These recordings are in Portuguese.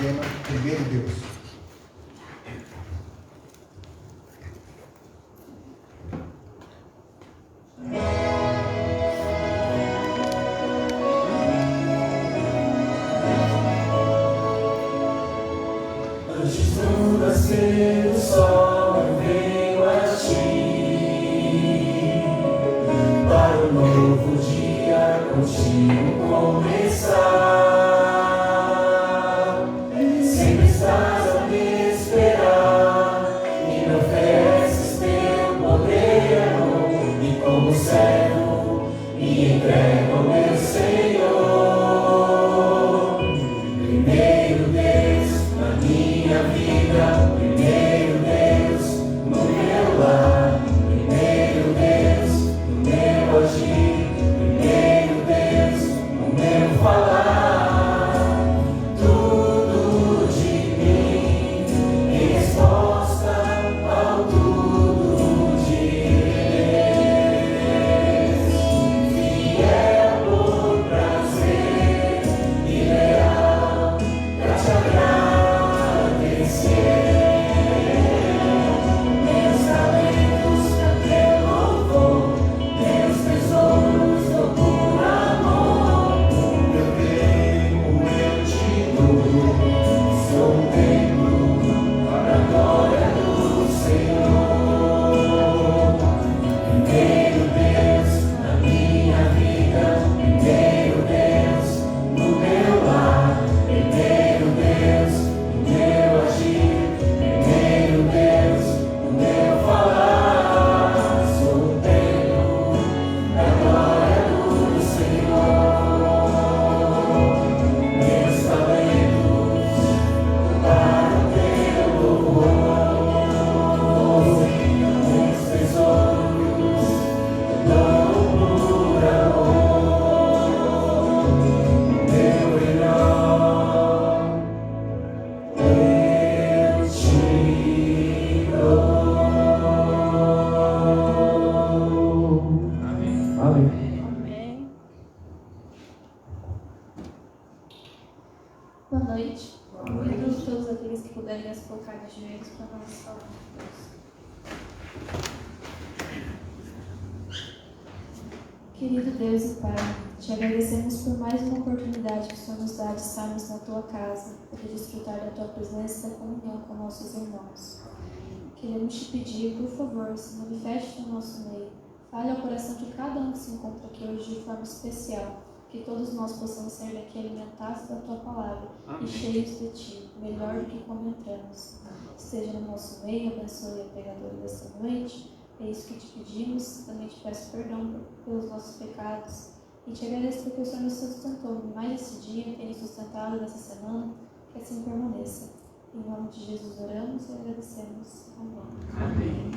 tema Primeiro Deus. Antes do nascer do sol eu venho a ti, para um novo dia contigo começar. Sempre estás a me esperar e me ofereces teu poder, e como servo me entrego ao meu Senhor. Primeiro Deus na minha vida, primeiro Deus no meu lar, primeiro Deus no meu agir, primeiro Deus no meu falar. Tudo de mim em resposta ao tudo de Deus. Fiel por prazer e leal pra te agradecer. Meus talentos pra teu louvor, meus tesouros dou por amor. Meu tempo eu te dou, sou um templo para a glória do Senhor. Primeiro Deus na minha vida, primeiro Deus no meu lar, primeiro Deus no meu agir, primeiro Deus no meu falar. Sou um templo da glória do Senhor. Meus talentos para o teu louvor, meus tesouros dou por amor. Meu melhor eu te dou. Amém. Amém. Boa noite. Convido todos aqueles que puderem se colocar de joelhos para nós falar com Deus. Querido Deus e Pai, te agradecemos por mais uma oportunidade que o Senhor nos dá de estarmos na tua casa, para desfrutar da tua presença e da comunhão com nossos irmãos. Queremos te pedir, por favor, se manifeste no nosso meio. Fale ao coração de cada um que se encontra aqui hoje de forma especial, que todos nós possamos sair daqui alimentados da tua palavra e cheios de ti, melhor do que como entramos. Esteja no nosso meio, abençoe a pregadora desta noite. É isso que te pedimos. Também te peço perdão pelos nossos pecados e te agradeço porque o Senhor nos sustentou mais esse dia, tem nos sustentado nessa semana, que assim permaneça. Em nome de Jesus oramos e agradecemos. Amém. Amém.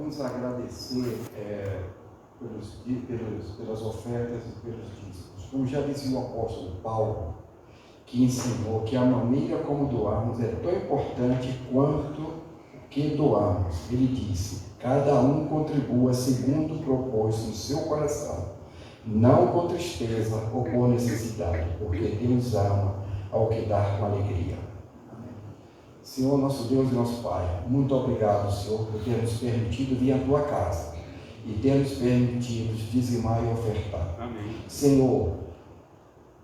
vamos agradecer pelas ofertas e pelos dízimos. Como já dizia o apóstolo Paulo, que ensinou que a maneira como doarmos é tão importante quanto o que doarmos. Ele disse: cada um contribua segundo propôs no seu coração, não com tristeza ou por necessidade, porque Deus ama ao que dá com alegria. Senhor, nosso Deus e nosso Pai, muito obrigado, Senhor, por ter nos permitido vir à Tua casa e ter nos permitido dizimar e ofertar. Amém. Senhor,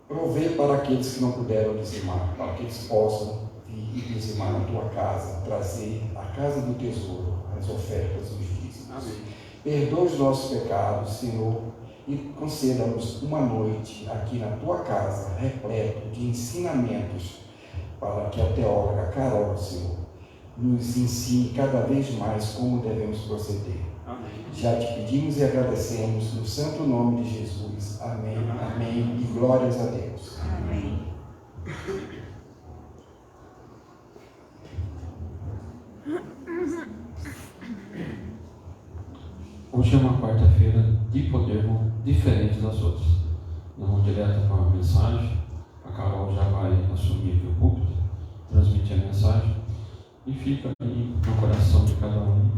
provê para aqueles que não puderam dizimar, para que eles possam vir e dizimar na Tua casa, trazer à casa do tesouro as ofertas e os dízimos. Amém. Perdoa os nossos pecados, Senhor, e conceda-nos uma noite aqui na Tua casa, repleto de ensinamentos, para que a teóloga Carol, Senhor, nos ensine cada vez mais como devemos proceder. Amém. Já te pedimos e agradecemos no santo nome de Jesus. Amém, amém e glórias a Deus. Amém. Hoje é uma quarta-feira de poder diferente das outras. Nós vamos direto para a mensagem. A Carol já vai assumir aqui o púlpito, transmitir a mensagem e fica aí no coração de cada um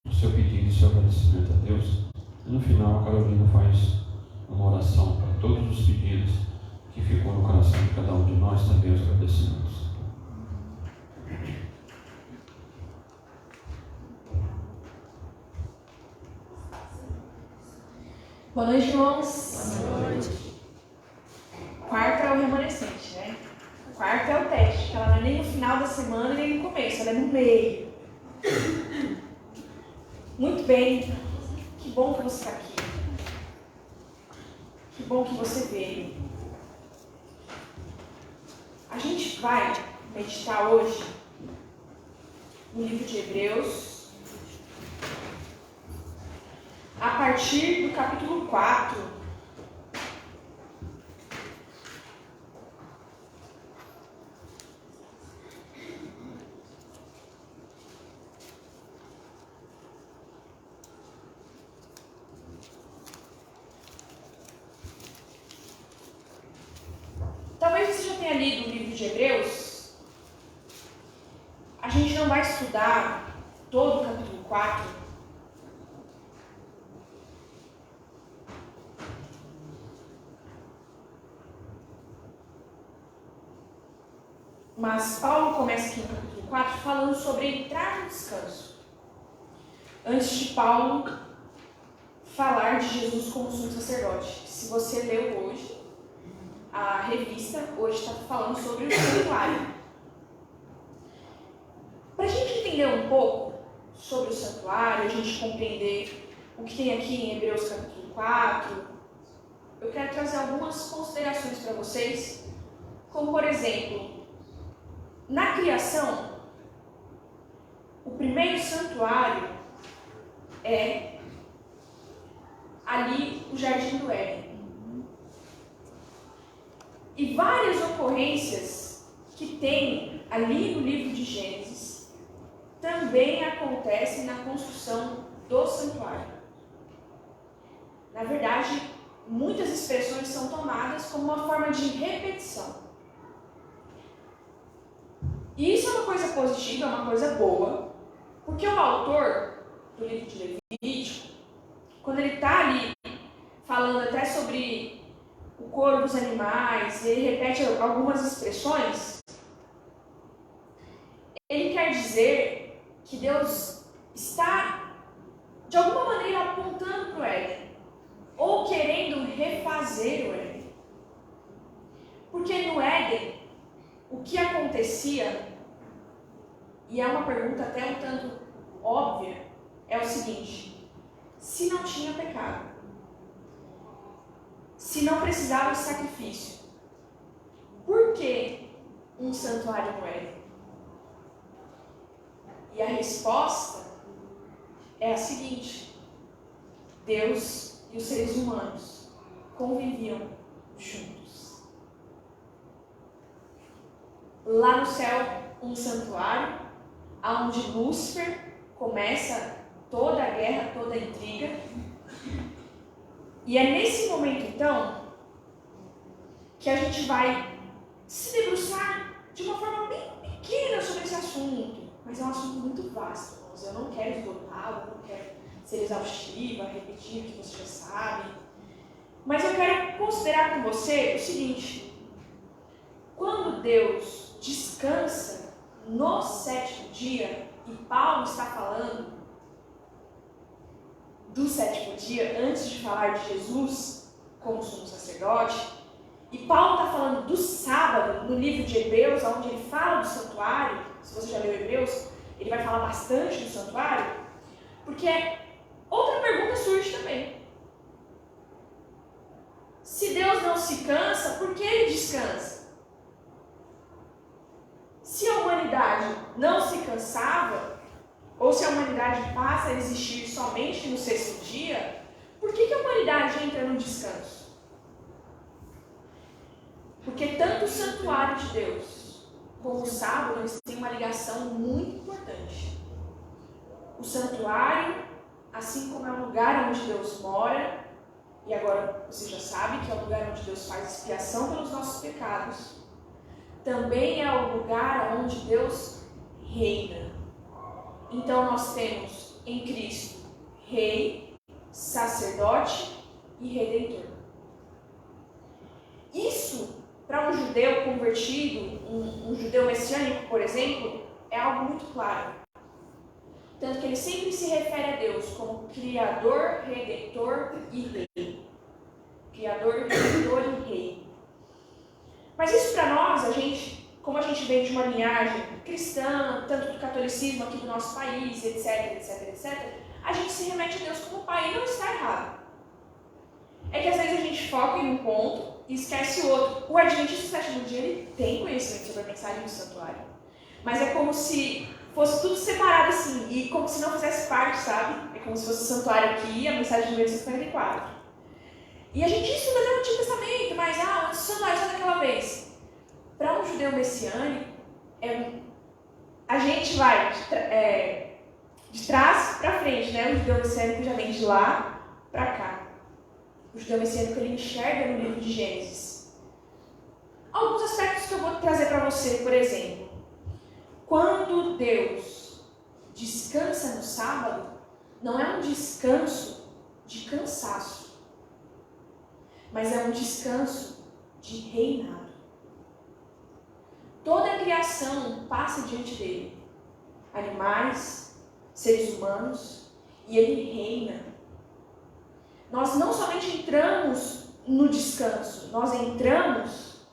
o seu pedido e o seu agradecimento a Deus. E no final a Carolina faz uma oração para todos os pedidos que ficou no coração de cada um de nós, também os agradecimentos. Boa noite, irmãos. Boa noite. Quarta é o remanescente, né? Quarta é o teste, que ela não é nem no final da semana nem no começo, ela é no meio. Muito bem. Que bom que você está aqui. Que bom que você veio. A gente vai meditar hoje no livro de Hebreus, a partir do capítulo 4. Talvez você já tenha lido o livro de Hebreus. A gente não vai estudar todo o capítulo 4. Mas Paulo começa aqui no capítulo 4 falando sobre entrar no descanso. Antes de Paulo falar de Jesus como sumo sacerdote. Se você leu hoje, a revista hoje está falando sobre o santuário. Para a gente entender um pouco sobre o santuário, a gente compreender o que tem aqui em Hebreus capítulo 4, eu quero trazer algumas considerações para vocês, como por exemplo, na criação, o primeiro santuário é ali o Jardim do Éden. E várias ocorrências que tem ali no livro de Gênesis também acontecem na construção do santuário. Na verdade, muitas expressões são tomadas como uma forma de repetição. E isso é uma coisa positiva, é uma coisa boa, porque o autor do livro de Levítico, quando ele está ali falando até sobre o couro dos animais, ele repete algumas expressões, ele quer dizer que Deus está, de alguma maneira, apontando para o Éden, ou querendo refazer o Éden. Porque no Éden, o que acontecia, e é uma pergunta até um tanto óbvia, é o seguinte: se não tinha pecado, se não precisava de sacrifício, por que um santuário no Éden? E a resposta é a seguinte: Deus e os seres humanos conviviam juntos. Lá no céu, um santuário, onde Lúcifer começa toda a guerra, toda a intriga. E é nesse momento, então, que a gente vai se debruçar de uma forma bem pequena sobre esse assunto. Mas é um assunto muito vasto, irmãos. Eu não quero esgotá-lo, eu não quero ser exaustiva, repetir o que você já sabe. Mas eu quero considerar com você o seguinte: quando Deus descansa no sétimo dia, e Paulo está falando do sétimo dia antes de falar de Jesus como sumo sacerdote, e Paulo está falando do sábado no livro de Hebreus, onde ele fala do santuário. Se você já leu Hebreus, ele vai falar bastante do santuário, porque outra pergunta surge também. Se Deus não se cansa, por que ele descansa? Se a humanidade não se cansava, ou se a humanidade passa a existir somente no sexto dia, por que a humanidade entra no descanso? Porque tanto o santuário de Deus como o sábado, eles têm uma ligação muito importante. O santuário, assim como é um lugar onde Deus mora, e agora você já sabe que é o lugar onde Deus faz expiação pelos nossos pecados, também é o lugar onde Deus reina. Então nós temos em Cristo Rei, Sacerdote e Redentor. Isso, para um judeu convertido, um judeu messiânico, por exemplo, é algo muito claro. Tanto que ele sempre se refere a Deus como Criador, Redentor e Rei. Criador, Redentor e Rei. Mas isso para nós, como a gente vem de uma linhagem cristã, tanto do catolicismo aqui do nosso país, etc, a gente se remete a Deus como Pai, e não está errado. É que às vezes a gente foca em um ponto e esquece o outro. O adventista do sétimo dia, ele tem conhecimento sobre a mensagem do santuário. Mas é como se fosse tudo separado assim, e como se não fizesse parte, sabe? É como se fosse o santuário aqui e a mensagem de 1844. E a gente estuda no Antigo Testamento, mas o santuário só daquela vez. Para um judeu messiânico, a gente vai de trás para frente, né? O judeu messiânico já vem de lá para cá. O judeu messiânico, ele enxerga no livro de Gênesis alguns aspectos que eu vou trazer para você. Por exemplo, quando Deus descansa no sábado, não é um descanso de cansaço, mas é um descanso de reinado. Toda a criação passa diante dele, animais, seres humanos, e ele reina. Nós não somente entramos no descanso, nós entramos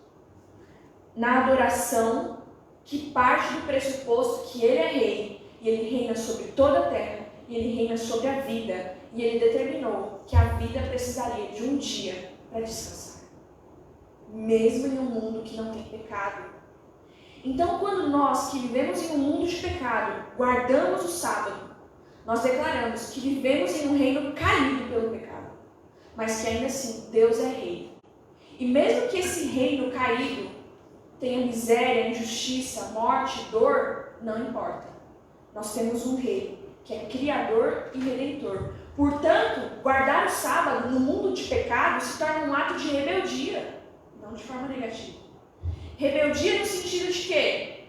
na adoração que parte do pressuposto que ele é rei, e ele reina sobre toda a terra, e ele reina sobre a vida, e ele determinou que a vida precisaria de um dia para descansar, mesmo em um mundo que não tem pecado. Então, quando nós que vivemos em um mundo de pecado, guardamos o sábado, nós declaramos que vivemos em um reino caído pelo pecado, mas que ainda assim Deus é rei. E mesmo que esse reino caído tenha miséria, injustiça, morte, dor, não importa. Nós temos um rei que é Criador e Redentor. Portanto, guardar o sábado no mundo de pecado se torna um ato de rebeldia, não de forma negativa. Rebeldia no sentido de que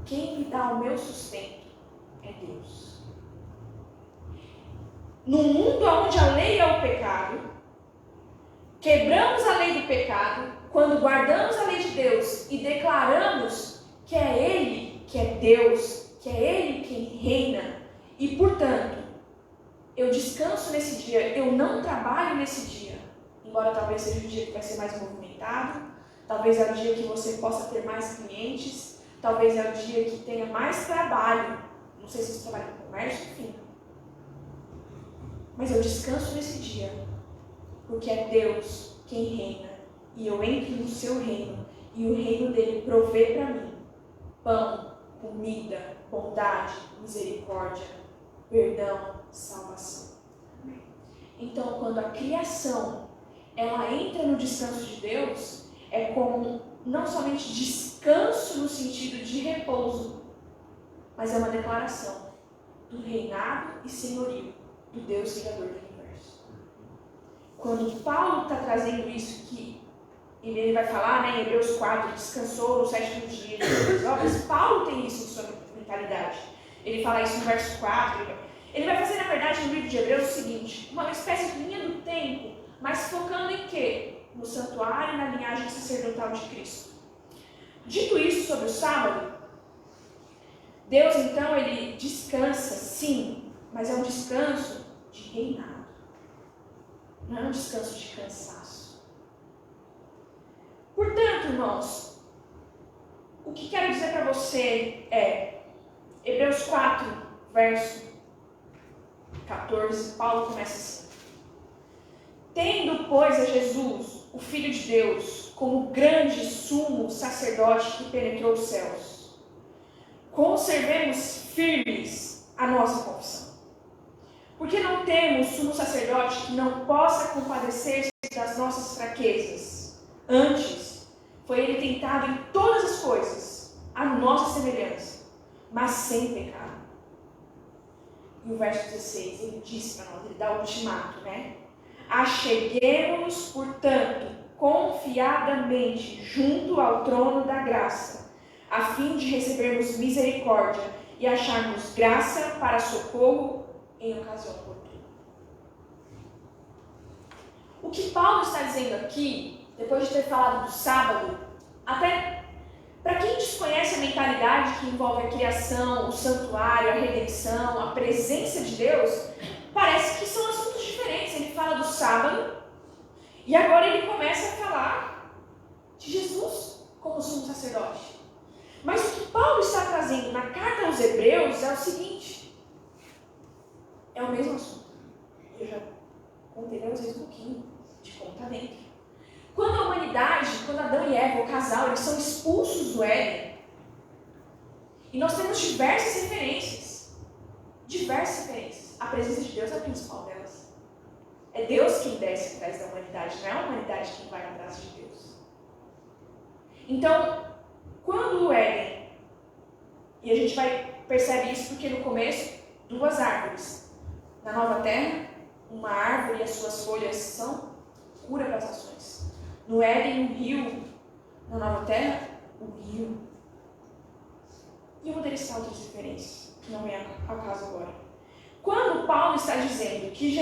quem me dá o meu sustento é Deus. No mundo onde a lei é o pecado, quebramos a lei do pecado quando guardamos a lei de Deus e declaramos que é Ele que é Deus, que é Ele quem reina, e portanto, eu descanso nesse dia, eu não trabalho nesse dia, embora talvez seja o dia que vai ser mais movimentado, talvez é o dia que você possa ter mais clientes, talvez é o dia que tenha mais trabalho, não sei se você trabalha com comércio, enfim. Mas eu descanso nesse dia, porque é Deus quem reina, e eu entro no seu reino, e o reino dele provê para mim pão, comida, bondade, misericórdia, perdão, salvação. Então, quando a criação ela entra no descanso de Deus, é como não somente descanso no sentido de repouso, mas é uma declaração. do reinado e senhorio do Deus Criador do universo. Quando Paulo está trazendo isso, que ele vai falar, né, em Hebreus 4, descansou no 7º dia das obras, Paulo tem isso em sua mentalidade. Ele fala isso no verso 4. Ele vai fazer, na verdade, no livro de Hebreus o seguinte: uma espécie de linha do tempo, mas focando em quê? No santuário e na linhagem sacerdotal de Cristo. Dito isso sobre o sábado, Deus, então, ele descansa, sim, mas é um descanso de reinado. Não é um descanso de cansaço. Portanto, irmãos, o que quero dizer para você é, Hebreus 4, verso 14, Paulo começa assim: tendo, pois, a Jesus, o Filho de Deus, como grande sumo sacerdote que penetrou os céus, conservemos firmes a nossa confissão. Porque não temos sumo sacerdote que não possa compadecer-se das nossas fraquezas. Antes, foi ele tentado em todas as coisas, a nossa semelhança, mas sem pecado. E o verso 16, ele diz para nós, ele dá o ultimato, né? Acheguemo-nos, portanto, confiadamente junto ao trono da graça, a fim de recebermos misericórdia e acharmos graça para socorro em ocasião oportuna. O que Paulo está dizendo aqui, depois de ter falado do sábado, até para quem desconhece a mentalidade que envolve a criação, o santuário, a redenção, a presença de Deus, parece que são assuntos diferentes. Ele fala do sábado e agora ele começa a falar de Jesus como sumo sacerdote. Mas o que Paulo está trazendo na carta aos Hebreus é o seguinte: é o mesmo assunto. Eu já contei para vocês um pouquinho de como está dentro. Quando a humanidade, quando Adão e Eva, o casal, eles são expulsos do Éden, e nós temos diversas referências. A presença de Deus é a principal delas. É Deus quem desce atrás da humanidade, não é a humanidade quem vai atrás de Deus. Então, quando o Éden, e a gente percebe isso porque no começo, 2 árvores. Na nova terra, uma árvore e as suas folhas são cura para as ações. No Éden, um rio. Na nova terra, um rio. E eu poderia citar outras referências, que não é ao caso agora. Quando Paulo está dizendo que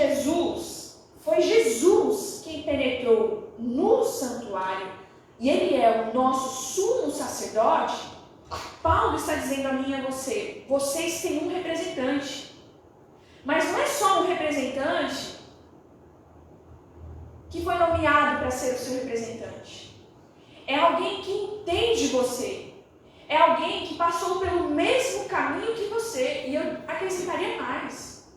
foi Jesus quem penetrou no santuário, e ele é o nosso sumo sacerdote, Paulo está dizendo a mim e a você: vocês têm um representante. Mas não é só um representante que foi nomeado para ser o seu representante. É alguém que entende você. É alguém que passou pelo mesmo caminho que você. E eu acrescentaria mais.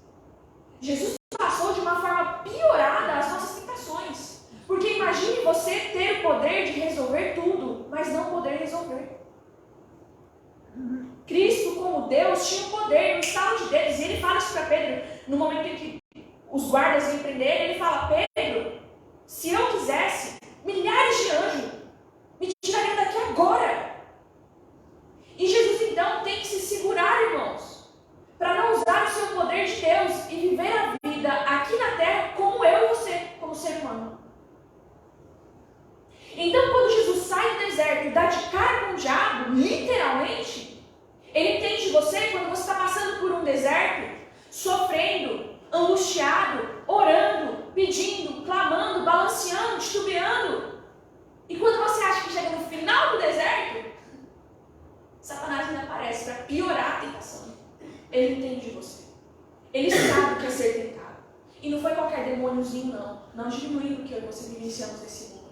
Jesus passou de uma forma piorada as nossas tentações. Porque imagine você ter o poder de resolver tudo, mas não poder resolver. Cristo, como Deus, tinha o poder no estalo de dedos. E ele fala isso para Pedro, no momento em que os guardas vêm prender ele, fala: Pedro, se eu quisesse, milhares de anjos me tirariam daqui agora. E Jesus, então, tem que se segurar, irmãos, para não usar o seu poder de Deus e viver a vida aqui na terra como eu e você, como ser humano. Então, quando Jesus sai do deserto e dá de cara com o diabo, literalmente, ele entende você quando você está passando por um deserto, sofrendo, angustiado, orando, pedindo, clamando, balanceando, titubeando. E quando você acha que chega no final do deserto, Satanás ainda aparece para piorar a tentação. Ele entende você. Ele sabe o que é ser tentado. E não foi qualquer demôniozinho, não. Não diminuindo o que eu e você vivenciamos nesse mundo.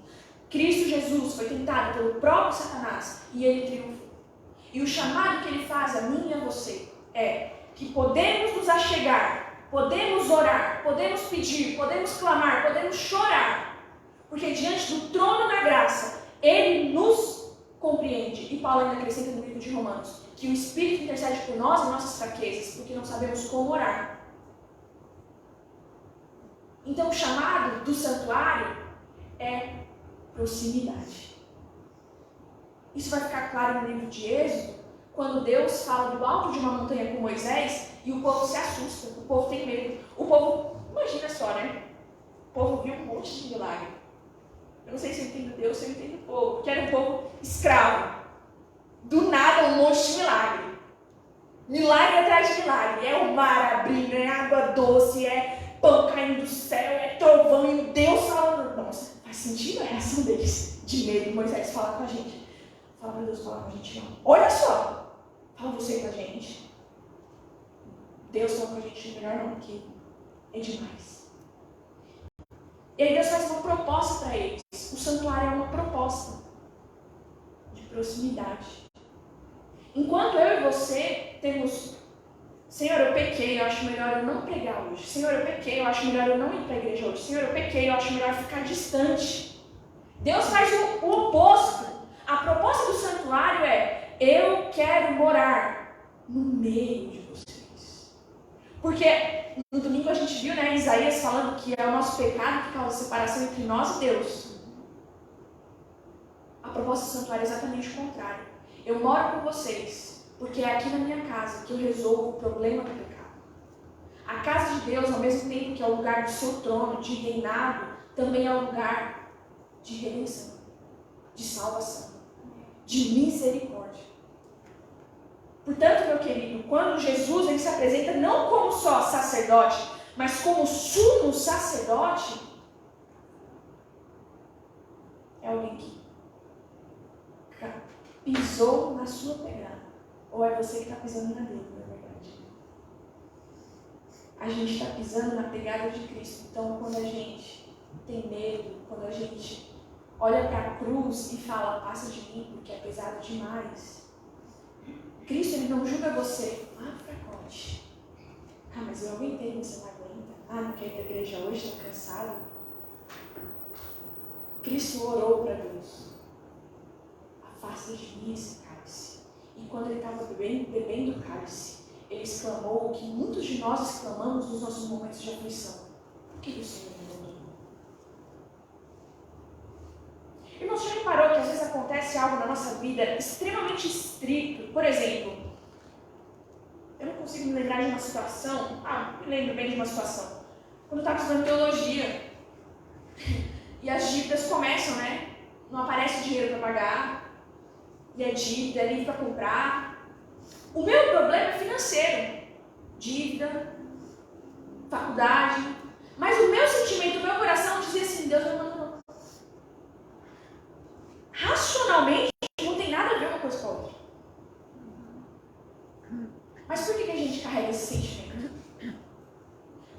Cristo Jesus foi tentado pelo próprio Satanás e ele triunfou. E o chamado que ele faz a mim e a você é que podemos nos achegar, podemos orar, podemos pedir, podemos clamar, podemos chorar, porque diante do trono da graça, ele nos compreende. E Paulo ainda acrescenta no livro de Romanos que o Espírito intercede por nós e nossas fraquezas, porque não sabemos como orar. Então o chamado do santuário é proximidade. Isso vai ficar claro no livro de Êxodo, quando Deus fala do alto de uma montanha com Moisés E o povo se assusta, o povo tem medo. O povo, imagina só, né? O povo viu um monte de milagre. Eu não sei se eu entendo Deus, se eu entendo o povo, porque era um povo escravo. Do nada, um monte de milagre. Milagre atrás de milagre. É o mar abrindo, é água doce, é pão caindo do céu, é trovão e Deus falando. Nossa, faz sentido a reação deles. De medo, Moisés fala com a gente. Fala para Deus falar com a gente, não. Olha só, fala você com a gente. Deus fala com a gente, melhor não, porque é demais. E aí Deus faz uma proposta para eles. O santuário é uma proposta de proximidade. Enquanto eu e você temos, Senhor, eu pequei, eu acho melhor eu não pregar hoje. Senhor, eu pequei, eu acho melhor eu não ir para a igreja hoje. Senhor, eu pequei, eu acho melhor ficar distante. Deus faz o oposto. A proposta do santuário é: eu quero morar no meio de vocês. Porque no domingo a gente viu, né, Isaías falando que é o nosso pecado que causa separação entre nós e Deus. A proposta do santuário é exatamente o contrário. Eu moro com vocês, porque é aqui na minha casa que eu resolvo o problema do pecado. A casa de Deus, ao mesmo tempo que é o lugar do seu trono, de reinado, também é o lugar de redenção, de salvação, de misericórdia. Portanto, meu querido, quando Jesus ele se apresenta não como só sacerdote, mas como sumo sacerdote, é alguém que pisou na sua pegada. Ou é você que está pisando na dele, na verdade. A gente está pisando na pegada de Cristo. Então, quando a gente tem medo, quando a gente olha para a cruz e fala, passa de mim porque é pesado demais, Cristo ele não julga você. Ah, fracote. Ah, mas eu aguentei, você não aguenta. Ah, não quer ir para a igreja hoje, está cansado. Cristo orou para Deus. Afasta de mim esse cálice. E quando ele estava bebendo o cálice, ele exclamou o que muitos de nós exclamamos nos nossos momentos de aflição. Por que o Senhor me abandonou? Irmãos, já reparou que às vezes acontece algo na nossa vida extremamente estrito? Por exemplo, eu não consigo me lembrar de uma situação. Me lembro bem de uma situação. Quando eu estava estudando teologia, e as dívidas começam, né? Não aparece dinheiro para pagar. E é dívida, é livro para comprar. O meu problema é financeiro. Dívida, faculdade. Mas o meu sentimento, o meu coração dizia assim, Deus não abandonou. Racionalmente, não tem nada a ver uma coisa com a outra. Mas por que a gente carrega esse sentimento?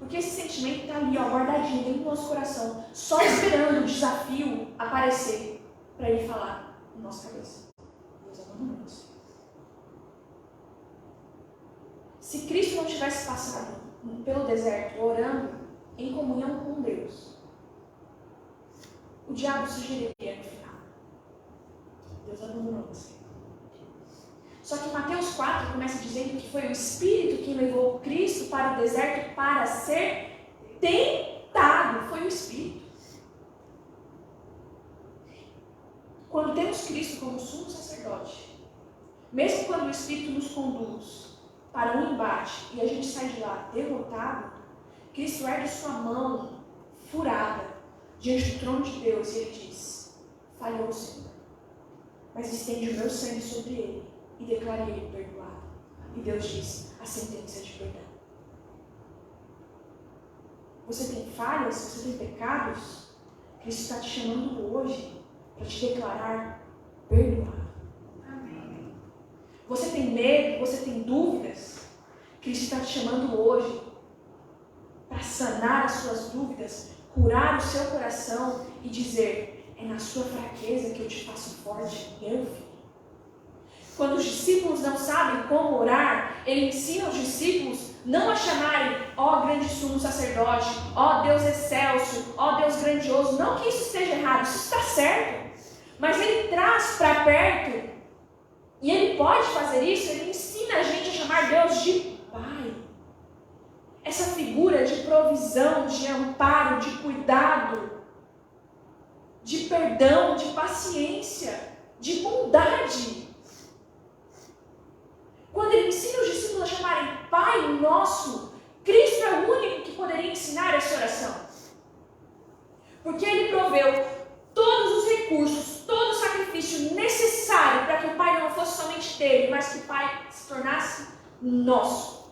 Porque esse sentimento está ali, ó, guardadinho dentro do nosso coração, só esperando o desafio aparecer para ele falar na nossa cabeça. Se Cristo não tivesse passado pelo deserto orando em comunhão com Deus, o diabo sugeriria no final: Deus abandonou você. Só que Mateus 4 começa dizendo que foi o Espírito quem levou Cristo para o deserto para ser tentado. Foi o Espírito. Quando temos Cristo como sumo sacerdote, mesmo quando o Espírito nos conduz para um embate e a gente sai de lá derrotado, Cristo ergue sua mão furada diante do trono de Deus e ele diz: falhou o Senhor, mas estende o meu sangue sobre ele e declare ele perdoado. E Deus diz: a sentença é de perdão. Você tem falhas, você tem pecados, Cristo está te chamando hoje para te declarar perdoado. Amém. Você tem medo, você tem dúvidas, Cristo está te chamando hoje para sanar as suas dúvidas, curar o seu coração e dizer: é na sua fraqueza que eu te faço forte, meu filho. Quando os discípulos não sabem como orar, ele ensina os discípulos não a chamarem ó grande sumo sacerdote, ó Deus excelso, ó Deus grandioso. Não que isso esteja errado, isso está certo. Mas ele traz para perto, e ele pode fazer isso, ele ensina a gente a chamar Deus de Pai. Essa figura de provisão, de amparo, de cuidado, de perdão, de paciência, de bondade. Quando ele ensina os discípulos a chamarem Pai Nosso, Cristo é o único que poderia ensinar essa oração. Porque ele proveu todos os recursos, todo o sacrifício necessário para que o Pai não fosse somente dele, mas que o Pai se tornasse nosso.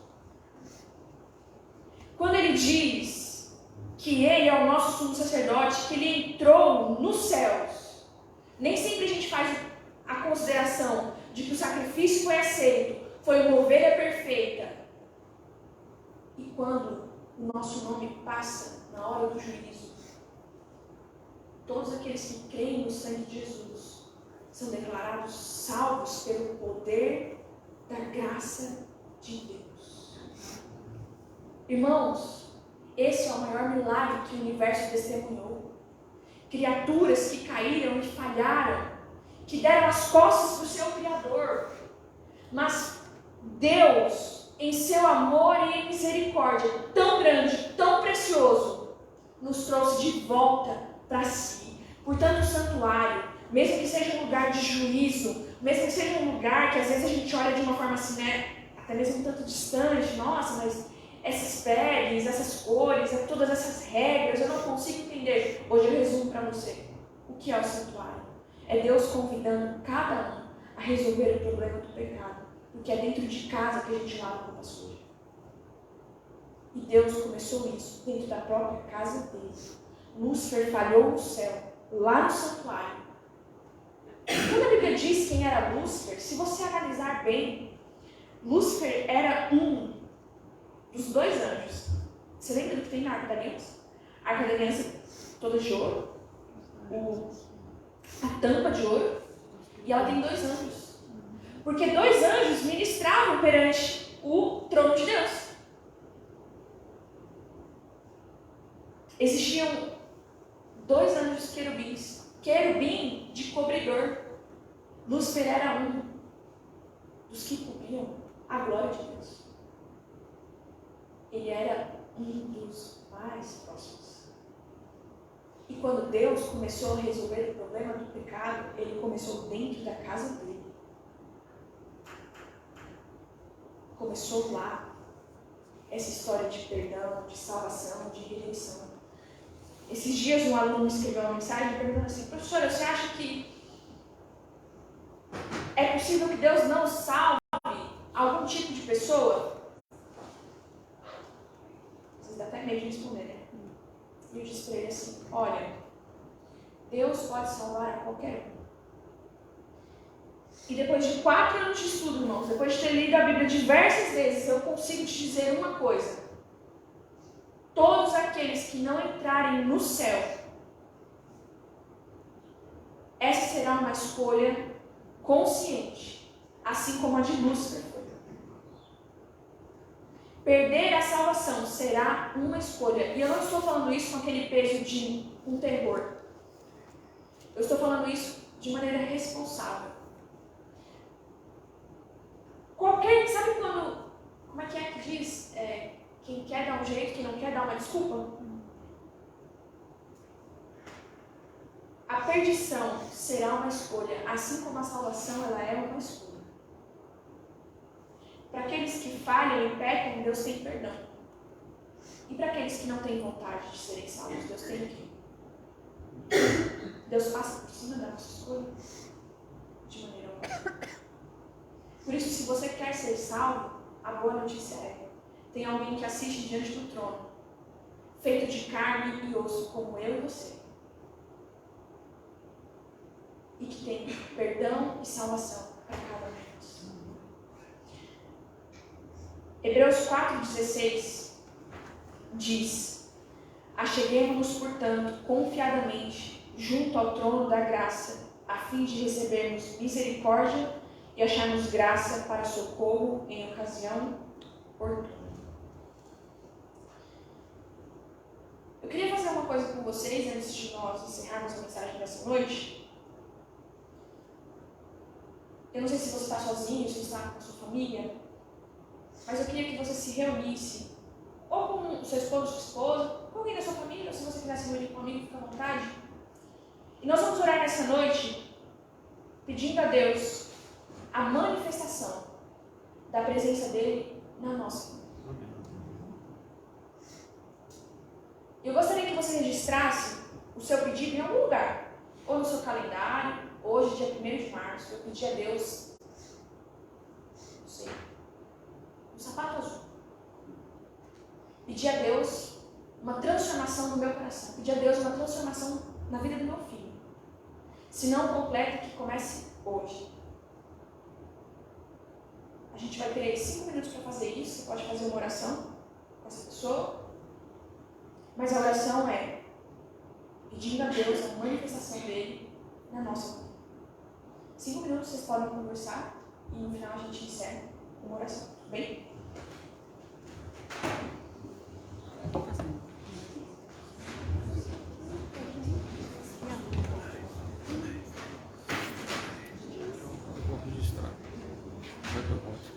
Quando ele diz que ele é o nosso sumo sacerdote, que ele entrou nos céus, nem sempre a gente faz a consideração de que o sacrifício foi aceito, foi uma ovelha perfeita. E quando o nosso nome passa na hora do juízo, todos aqueles que creem no sangue de Jesus são declarados salvos pelo poder da graça de Deus. Irmãos, esse é o maior milagre que o universo testemunhou. Criaturas que caíram e falharam, que deram as costas para o seu Criador, mas Deus, em seu amor e em misericórdia tão grande, tão precioso, nos trouxe de volta para si. Portanto, o santuário, mesmo que seja um lugar de juízo, mesmo que seja um lugar que às vezes a gente olha de uma forma assim, né, até mesmo um tanto distante, nossa, mas essas peles, essas cores, todas essas regras, eu não consigo entender. Hoje eu resumo para você o que é o santuário. É Deus convidando cada um a resolver o problema do pecado, porque é dentro de casa que a gente lava a roupa suja. E Deus começou isso dentro da própria casa dele. Lúcifer falhou no céu, lá no santuário. Quando a Bíblia diz quem era Lúcifer, se você analisar bem, Lúcifer era um dos dois anjos. Você lembra do que tem na Arca da Aliança? A Arca da Aliança toda de ouro, a tampa de ouro, e ela tem dois anjos. Porque dois anjos ministravam perante o trono de Deus. Existiam dois anjos querubins, querubim de cobridor. Lúcifer era um dos que cobriam a glória de Deus. Ele era um dos mais próximos. E quando Deus começou a resolver o problema do pecado, ele começou dentro da casa dele. Começou lá essa história de perdão, de salvação, de redenção. Esses dias um aluno me escreveu uma mensagem perguntando assim: professora, você acha que é possível que Deus não salve algum tipo de pessoa? Vocês dá até medo de responder, né? E eu disse para ele assim: olha, Deus pode salvar a qualquer um. E depois de 4 anos de estudo, irmãos, depois de ter lido a Bíblia diversas vezes, eu consigo te dizer uma coisa: todos aqueles que não entrarem no céu, essa será uma escolha consciente, assim como a de Lúcifer foi. Perder a salvação será uma escolha. E eu não estou falando isso com aquele peso de um terror. Eu estou falando isso de maneira responsável. Sabe quando, como é que diz? Quem quer dar um jeito, quem não quer dar uma desculpa? A perdição será uma escolha, assim como a salvação ela é uma escolha. Para aqueles que falham e pecam, Deus tem perdão. E para aqueles que não têm vontade de serem salvos, Deus tem o quê? Deus passa por cima da nossa escolha de maneira honesta. Por isso, se você quer ser salvo, a boa notícia é: tem alguém que assiste diante do trono, feito de carne e osso, como eu e você, e que tem perdão e salvação para cada um de nós. Hebreus 4,16 diz: acheguemo-nos, portanto, confiadamente junto ao trono da graça, a fim de recebermos misericórdia e acharmos graça para socorro em ocasião oportuna. Eu queria fazer uma coisa com vocês antes de nós encerrarmos a mensagem dessa noite. Eu não sei se você está sozinho, se você está com a sua família, mas eu queria que você se reunisse, ou com o seu esposo, sua esposa, com alguém da sua família, ou se você quiser se reunir com um amigo, fica à vontade. E nós vamos orar nessa noite, pedindo a Deus a manifestação da presença dele na nossa vida. Eu gostaria que você registrasse o seu pedido em algum lugar, ou no seu calendário. Hoje, dia 1º de março, eu pedi a Deus, não sei, um sapato azul. Pedi a Deus uma transformação no meu coração. Pedi a Deus uma transformação na vida do meu filho. Se não completa, que comece hoje. A gente vai ter 5 minutos para fazer isso. Você pode fazer uma oração com essa pessoa. Mas a oração é pedindo a Deus a manifestação dele na nossa vida. 5 minutos vocês podem conversar e no final a gente encerra com uma oração. Tudo bem? Vou registrar. Vai que eu posso.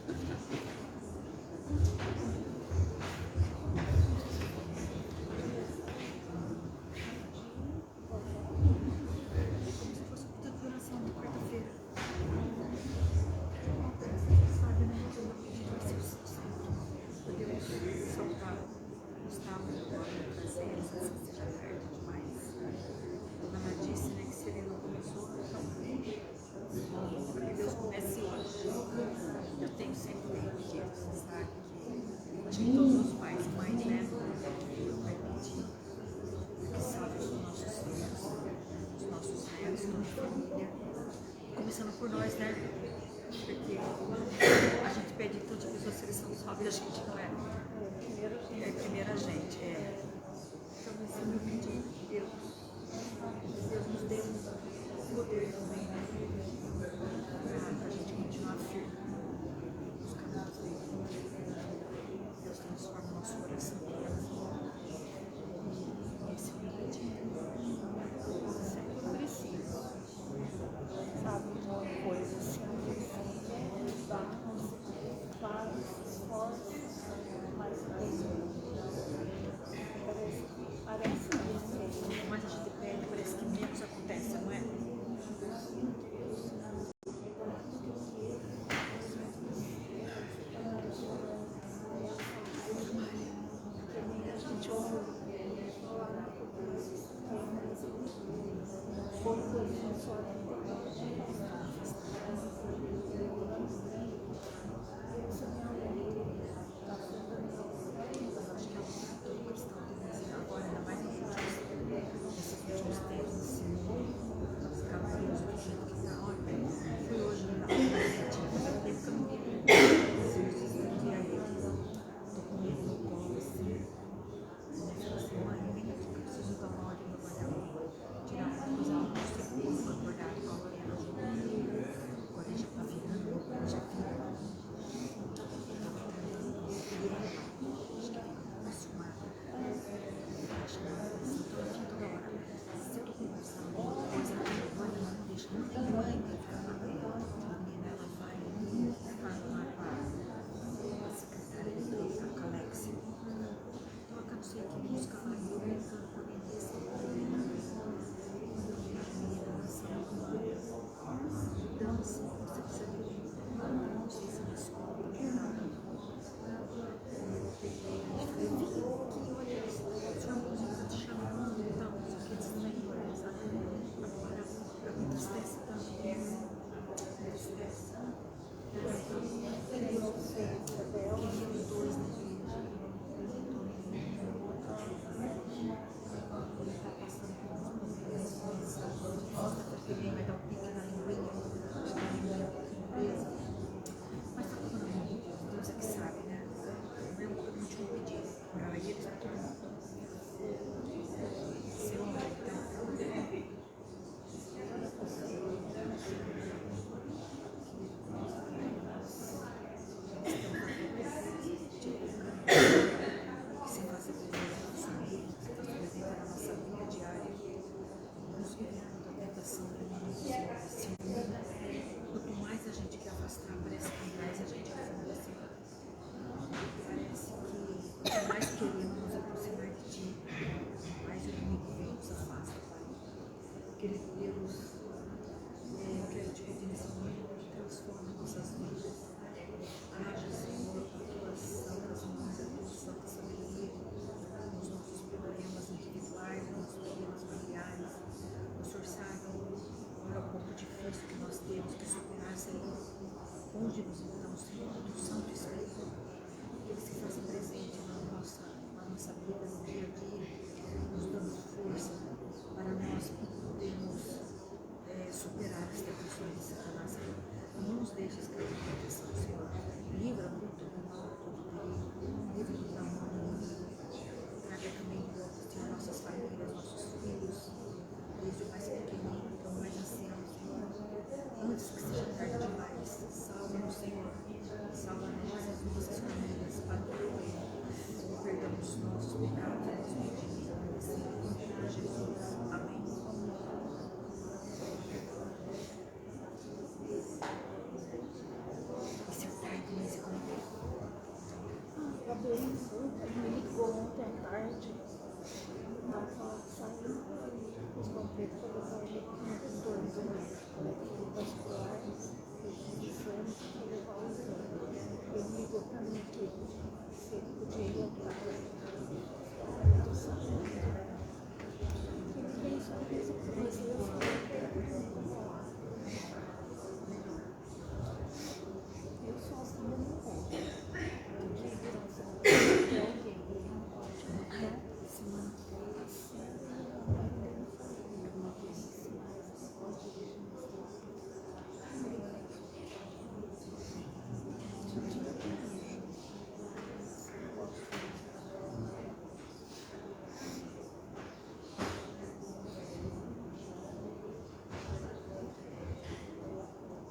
Começando por nós, né? Porque a gente pede tudo de pessoas que são só e a gente não é. Primeiro a gente. Então, esse é o meu pedido de Deus. Deus nos deu poder também, né? Para a gente continuar firme nos caminhos dele. Deus transforma o nosso coração. Esse é o meu pedido. Eu sempre preciso. Sabe, uma coisa simples, faz, esforço,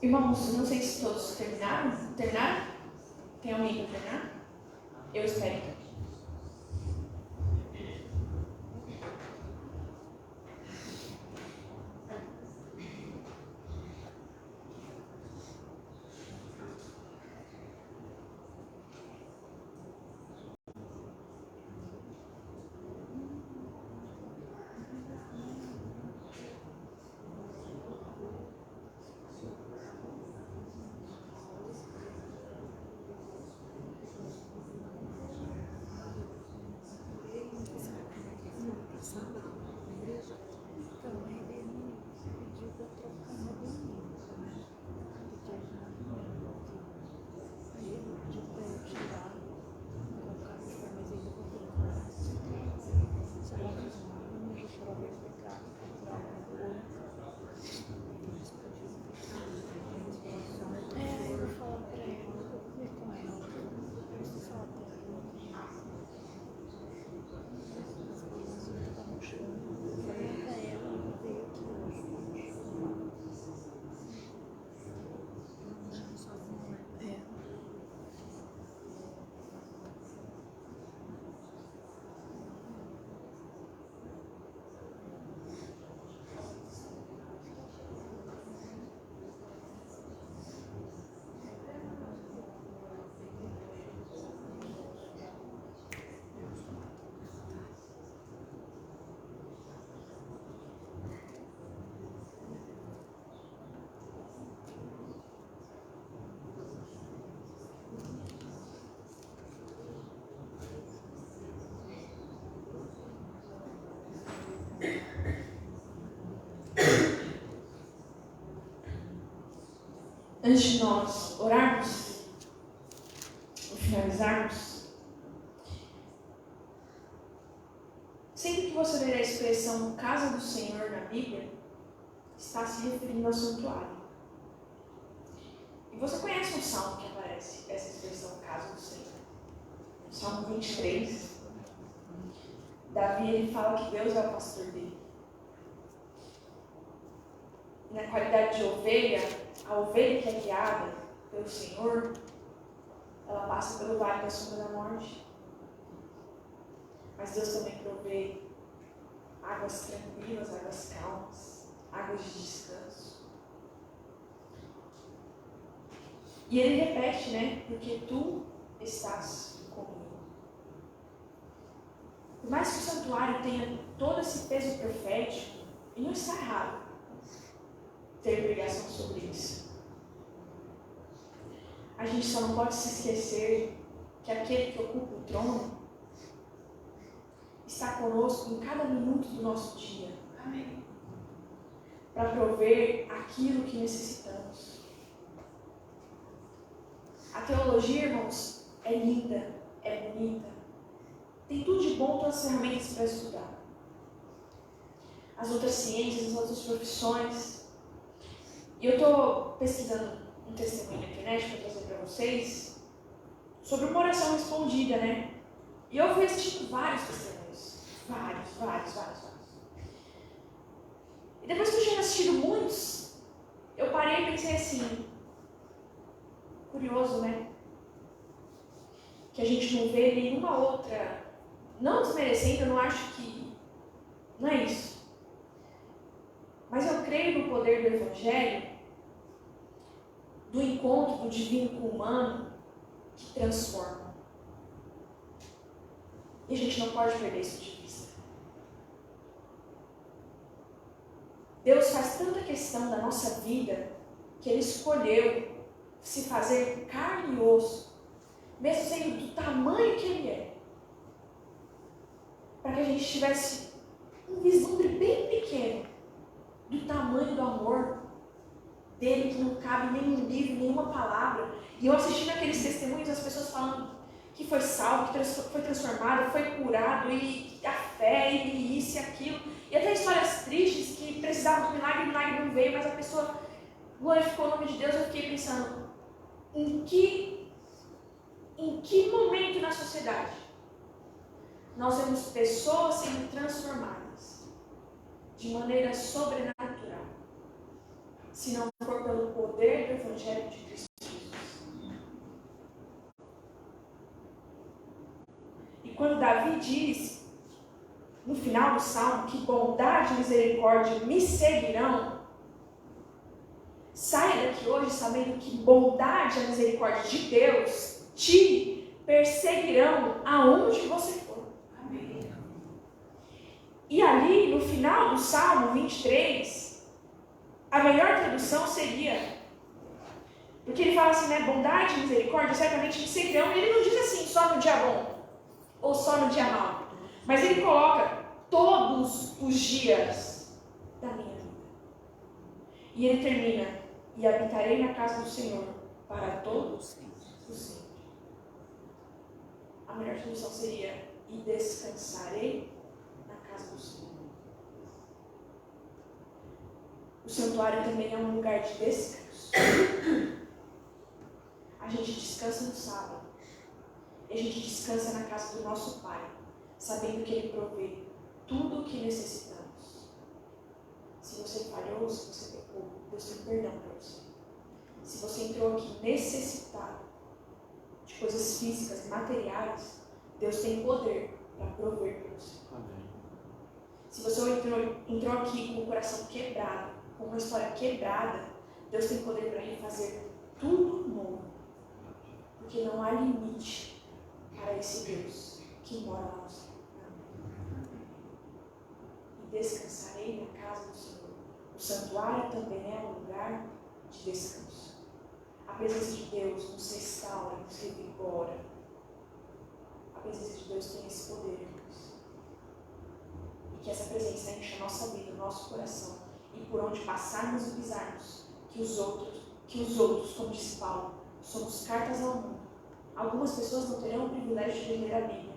Irmãos, não sei se todos terminaram. Terminaram? Tem alguém para terminar? Eu espero então. Antes de nós orarmos, ou finalizarmos, sempre que você ler a expressão casa do Senhor na Bíblia, está se referindo ao santuário. E você conhece um salmo que aparece essa expressão casa do Senhor? No Salmo 23, Davi ele fala que Deus é o pastor dele. E na qualidade de ovelha, a ovelha que é guiada pelo Senhor, ela passa pelo vale da sombra da morte. Mas Deus também provê águas tranquilas, águas calmas, águas de descanso. E ele repete, né? Porque tu estás comigo. Por mais que o santuário tenha todo esse peso profético, e não está errado ter pregação sobre isso. A gente só não pode se esquecer que aquele que ocupa o trono está conosco em cada minuto do nosso dia. Amém. Para prover aquilo que necessitamos. A teologia, irmãos, é linda, é bonita. Tem tudo de bom, todas as ferramentas para estudar. As outras ciências, as outras profissões. E eu estou pesquisando um testemunho na internet para trazer para vocês sobre uma oração respondida, né? E eu fui assistindo vários testemunhos. Vários. E depois que eu tinha assistido muitos, eu parei e pensei assim, curioso, né? Que a gente não vê nenhuma outra, não desmerecendo, eu não acho que, não é isso. Mas eu creio no poder do Evangelho, do encontro do divino com o humano, que transforma. E a gente não pode perder isso de vista. Deus faz tanta questão da nossa vida que Ele escolheu se fazer carne e osso, mesmo sendo do tamanho que Ele é, para que a gente tivesse um vislumbre bem pequeno do tamanho do amor dele, que não cabe nenhum livro, nenhuma palavra. E eu assistindo aqueles testemunhos, as pessoas falando que foi salvo, que foi transformado, foi curado, e a fé, e isso e aquilo. E até histórias tristes que precisavam de milagre, o milagre não veio, mas a pessoa glorificou o nome de Deus. Eu fiquei pensando, em que momento na sociedade nós vemos pessoas sendo transformadas de maneira sobrenatural, se não for pelo poder do Evangelho de Cristo Jesus? E quando Davi diz, no final do Salmo, que bondade e misericórdia me seguirão, saia daqui hoje sabendo que bondade e a misericórdia de Deus te perseguirão aonde você for. Amém. E ali, no final do Salmo 23, a melhor tradução seria, porque ele fala assim, né, bondade e misericórdia certamente me seguirão, e ele não diz assim, só no dia bom, ou só no dia mau, mas ele coloca todos os dias da minha vida. E ele termina, e habitarei na casa do Senhor para todos os sempre. A melhor tradução seria, e descansarei na casa do Senhor. O santuário também é um lugar de descanso. A gente descansa no sábado. E a gente descansa na casa do nosso Pai, sabendo que Ele provê tudo o que necessitamos. Se você falhou, se você pecou, Deus tem perdão para você. Se você entrou aqui necessitado de coisas físicas e materiais, Deus tem poder para prover para você. Amém. Se você entrou aqui com o coração quebrado, com uma história quebrada, Deus tem poder para refazer tudo novo. Porque não há limite para esse Deus que mora lá no céu. E descansarei na casa do Senhor. O santuário também é um lugar de descanso. A presença de Deus nos restaura, nos revigora. A presença de Deus tem esse poder, irmãos. E que essa presença enche a nossa vida, o nosso coração. E por onde passarmos e pisarmos, que os outros, como disse Paulo, somos cartas ao mundo. Algumas pessoas não terão o privilégio de ler a Bíblia,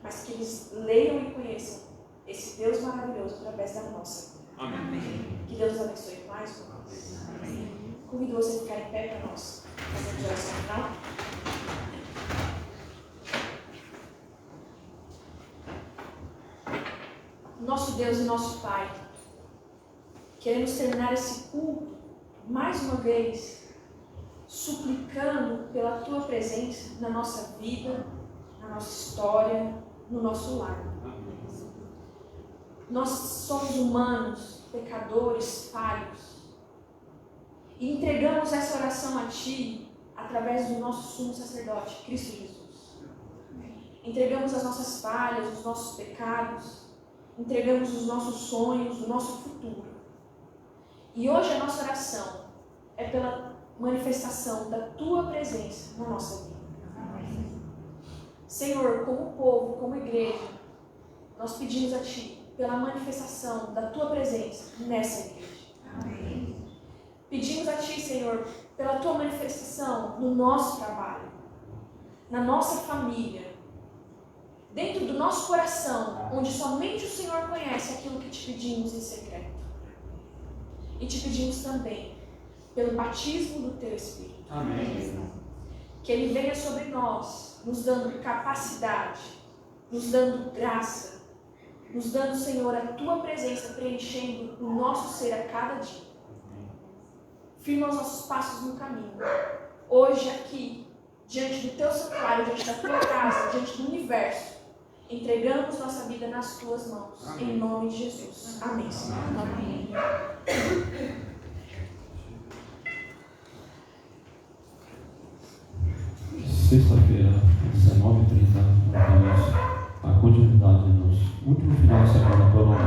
mas que eles leiam e conheçam esse Deus maravilhoso através da nossa vida. Amém. Que Deus nos abençoe mais uma vez. Amém. Convido você a ficar em pé para nós fazermos oração final. Nosso Deus e nosso Pai, queremos terminar esse culto mais uma vez suplicando pela Tua presença na nossa vida, na nossa história, no nosso lar. Nós somos humanos, pecadores, falhos, e entregamos essa oração a Ti através do nosso sumo sacerdote, Cristo Jesus. Entregamos as nossas falhas, os nossos pecados, entregamos os nossos sonhos, o nosso futuro. E hoje a nossa oração é pela manifestação da Tua presença na nossa vida. Senhor, como povo, como igreja, nós pedimos a Ti pela manifestação da Tua presença nessa igreja. Amém. Pedimos a Ti, Senhor, pela Tua manifestação no nosso trabalho, na nossa família, dentro do nosso coração, onde somente o Senhor conhece aquilo que Te pedimos em secreto. E Te pedimos também pelo batismo do Teu Espírito. Amém. Que Ele venha sobre nós, nos dando capacidade, nos dando graça, nos dando, Senhor, a Tua presença preenchendo o nosso ser a cada dia. Firma os nossos passos no caminho. Hoje aqui, diante do Teu santuário, diante da Tua casa, diante do universo, entregamos nossa vida nas Tuas mãos. Amém. Em nome de Jesus. Amém, Senhor. Amém. Sexta-feira, 19h30, nós temos a continuidade no último final de semana do ano.